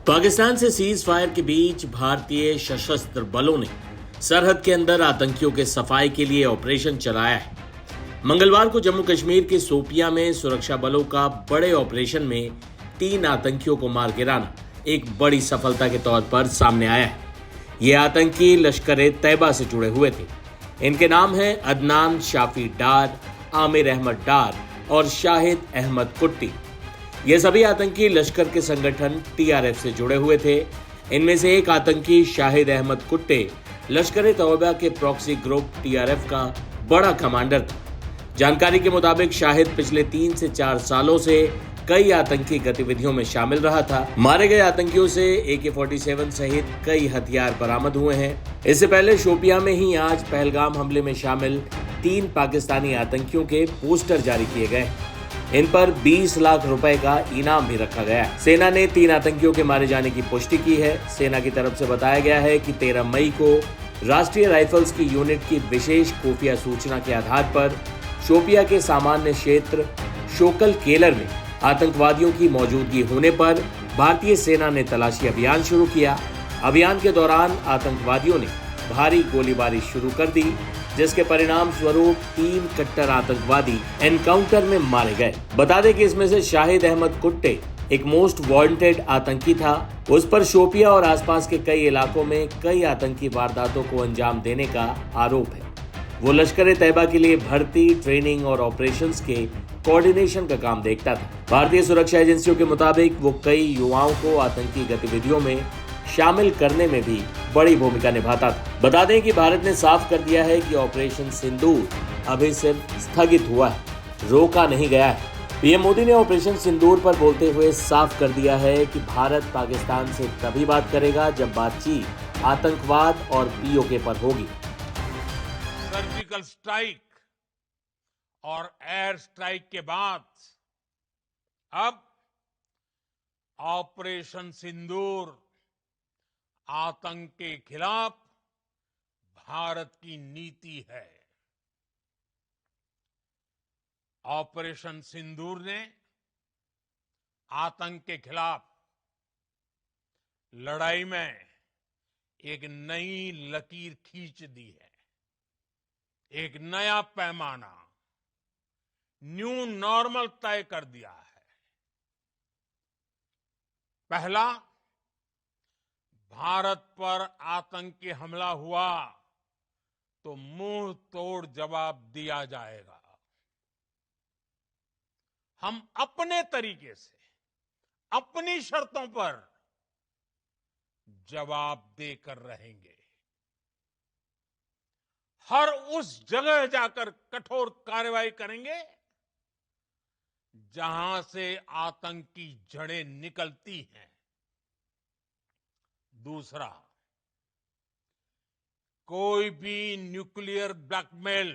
पाकिस्तान से cease fire के बीच भारतीय सशस्त्र बलों ने सरहद के अंदर आतंकियों के सफाई के लिए ऑपरेशन चलाया है। मंगलवार को जम्मू कश्मीर के सोपिया में सुरक्षा बलों का बड़े ऑपरेशन में 3 आतंकियों को मार गिराना एक बड़ी सफलता के तौर पर सामने आया है। ये आतंकी लश्कर तैयबा से जुड़े हुए थे। इनके नाम हैं अदनान शाफी डार, आमिर अहमद डार और शाहिद अहमद कुट्टी। ये सभी आतंकी लश्कर के संगठन टीआरएफ से जुड़े हुए थे। इनमें से एक आतंकी शाहिद अहमद कुट्टे लश्कर तैयबा के प्रॉक्सी ग्रुप टीआरएफ का बड़ा कमांडर था। जानकारी के मुताबिक शाहिद पिछले 3 से 4 सालों से कई आतंकी गतिविधियों में शामिल रहा था। मारे गए आतंकियों से AK-47 सहित कई हथियार बरामद हुए हैं। इससे पहले शोपिया में ही आज पहलगाम हमले में शामिल 3 पाकिस्तानी आतंकियों के पोस्टर जारी किए गए। इन पर 20 लाख रुपए का इनाम भी रखा गया है। सेना ने 3 आतंकियों के मारे जाने की पुष्टि की है। सेना की तरफ से बताया गया है कि 13 मई को राष्ट्रीय राइफल्स की यूनिट की विशेष खुफिया सूचना के आधार पर शोपिया के सामान्य क्षेत्र शोकल केलर में आतंकवादियों की मौजूदगी होने पर भारतीय सेना ने तलाशी अभियान शुरू किया। अभियान के दौरान आतंकवादियों ने भारी गोलीबारी शुरू कर दी, जिसके परिणाम स्वरूप 3 कट्टर आतंकवादी एनकाउंटर में मारे गए। बता दें कि इसमें से शाहिद अहमद कुट्टे एक मोस्ट वांटेड आतंकी था। उस पर शोपिया और आसपास के कई इलाकों में कई आतंकी वारदातों को अंजाम देने का आरोप है। वो लश्कर तैयबा के लिए भर्ती, ट्रेनिंग और ऑपरेशंस के कोऑर्डिनेशन का काम देखता था। भारतीय सुरक्षा एजेंसियों के मुताबिक वो कई युवाओं को आतंकी गतिविधियों में शामिल करने में भी बड़ी भूमिका निभाता था। बता दें कि भारत ने साफ कर दिया है कि ऑपरेशन सिंदूर अभी सिर्फ स्थगित हुआ है, रोका नहीं गया है। पीएम मोदी ने ऑपरेशन सिंदूर पर बोलते हुए साफ कर दिया है कि भारत पाकिस्तान से तभी बात करेगा जब बातचीत आतंकवाद और पीओके पर होगी। सर्जिकल स्ट्राइक और एयर स्ट्राइक के बाद अब ऑपरेशन सिंदूर आतंक के खिलाफ भारत की नीति है। ऑपरेशन सिंदूर ने आतंक के खिलाफ लड़ाई में एक नई लकीर खींच दी है, एक नया पैमाना, न्यू नॉर्मल तय कर दिया है। पहला, भारत पर आतंकी हमला हुआ तो मुंह तोड़ जवाब दिया जाएगा। हम अपने तरीके से, अपनी शर्तों पर जवाब देकर रहेंगे। हर उस जगह जाकर कठोर कार्रवाई करेंगे जहां से आतंक की जड़ें निकलती हैं। दूसरा, कोई भी न्यूक्लियर ब्लैकमेल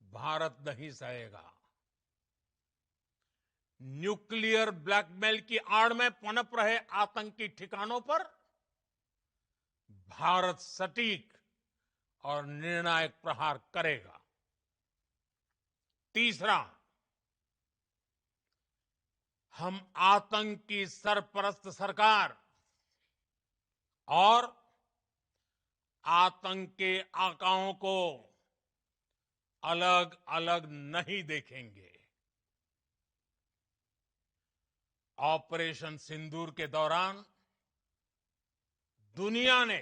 भारत नहीं सहेगा। न्यूक्लियर ब्लैकमेल की आड़ में पनप रहे आतंकी ठिकानों पर भारत सटीक और निर्णायक प्रहार करेगा। तीसरा, हम आतंक की सरपरस्त सरकार और आतंक के आकाओं को अलग अलग नहीं देखेंगे। ऑपरेशन सिंदूर के दौरान दुनिया ने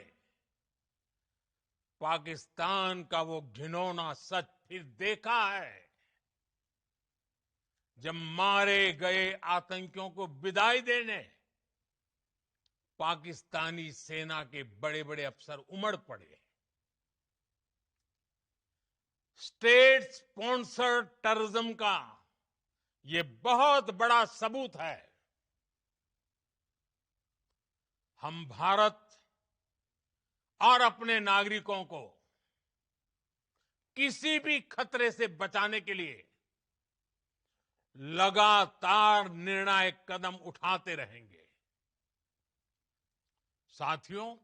पाकिस्तान का वो घिनौना सच फिर देखा है, जब मारे गए आतंकियों को विदाई देने पाकिस्तानी सेना के बड़े बड़े अफसर उमड़ पड़े। स्टेट स्पॉन्सर्ड टेररिज्म का ये बहुत बड़ा सबूत है। हम भारत और अपने नागरिकों को किसी भी खतरे से बचाने के लिए लगातार निर्णायक कदम उठाते रहेंगे। साथियों,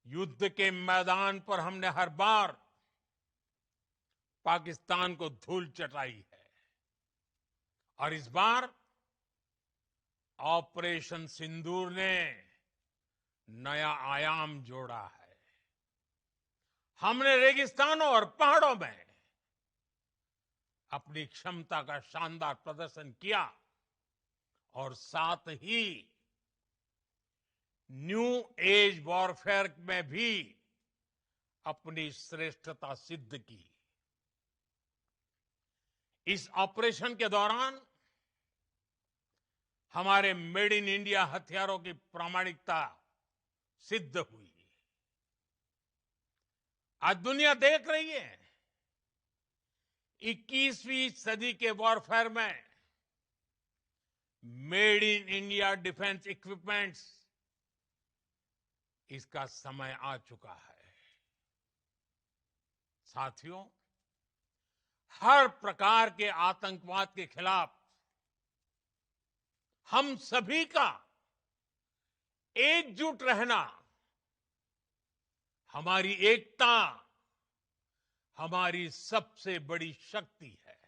युद्ध के मैदान पर हमने हर बार पाकिस्तान को धूल चटाई है और इस बार ऑपरेशन सिंदूर ने नया आयाम जोड़ा है। हमने रेगिस्तानों और पहाड़ों में अपनी क्षमता का शानदार प्रदर्शन किया और साथ ही न्यू एज वॉरफेयर में भी अपनी श्रेष्ठता सिद्ध की। इस ऑपरेशन के दौरान हमारे मेड इन इंडिया हथियारों की प्रामाणिकता सिद्ध हुई। आज दुनिया देख रही है 21वीं सदी के वॉरफेयर में made in India defence equipments, इसका समय आ चुका है। साथियों, हर प्रकार के आतंकवाद के खिलाफ हम सभी का एकजुट रहना, हमारी एकता हमारी सबसे बड़ी शक्ति है।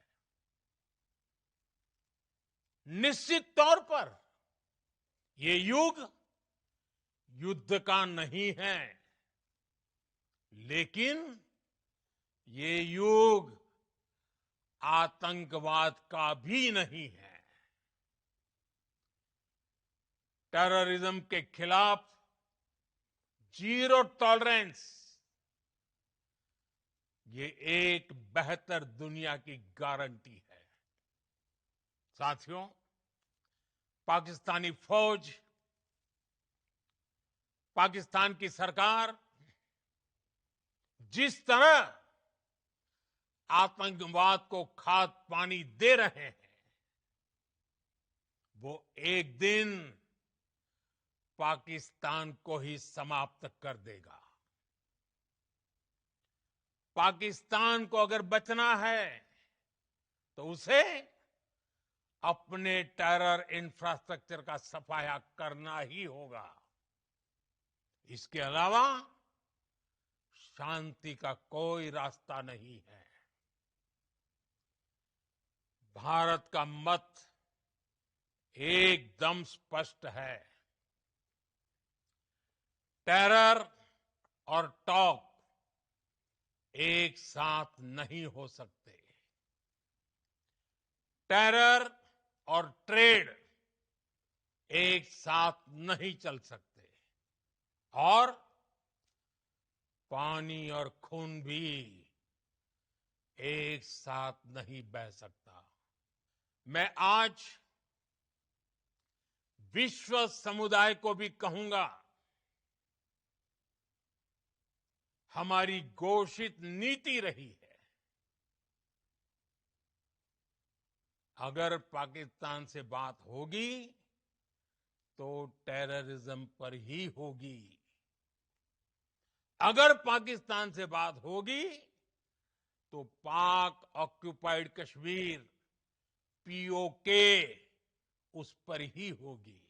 निश्चित तौर पर ये युग युद्ध का नहीं है, लेकिन ये युग आतंकवाद का भी नहीं है। टेररिज्म के खिलाफ जीरो टॉलरेंस, ये एक बेहतर दुनिया की गारंटी है। साथियों, पाकिस्तानी फौज, पाकिस्तान की सरकार जिस तरह आतंकवाद को खाद पानी दे रहे हैं, वो एक दिन पाकिस्तान को ही समाप्त कर देगा। पाकिस्तान को अगर बचना है तो उसे अपने टेरर इंफ्रास्ट्रक्चर का सफाया करना ही होगा। इसके अलावा शांति का कोई रास्ता नहीं है। भारत का मत एकदम स्पष्ट है। टेरर और टॉक एक साथ नहीं हो सकते। टेरर और ट्रेड एक साथ नहीं चल सकते, और पानी और खून भी एक साथ नहीं बह सकता। मैं आज विश्व समुदाय को भी कहूंगा, हमारी घोषित नीति रही है, अगर पाकिस्तान से बात होगी तो टेररिज्म पर ही होगी। अगर पाकिस्तान से बात होगी तो पाक ऑक्युपाइड कश्मीर, पीओके, उस पर ही होगी।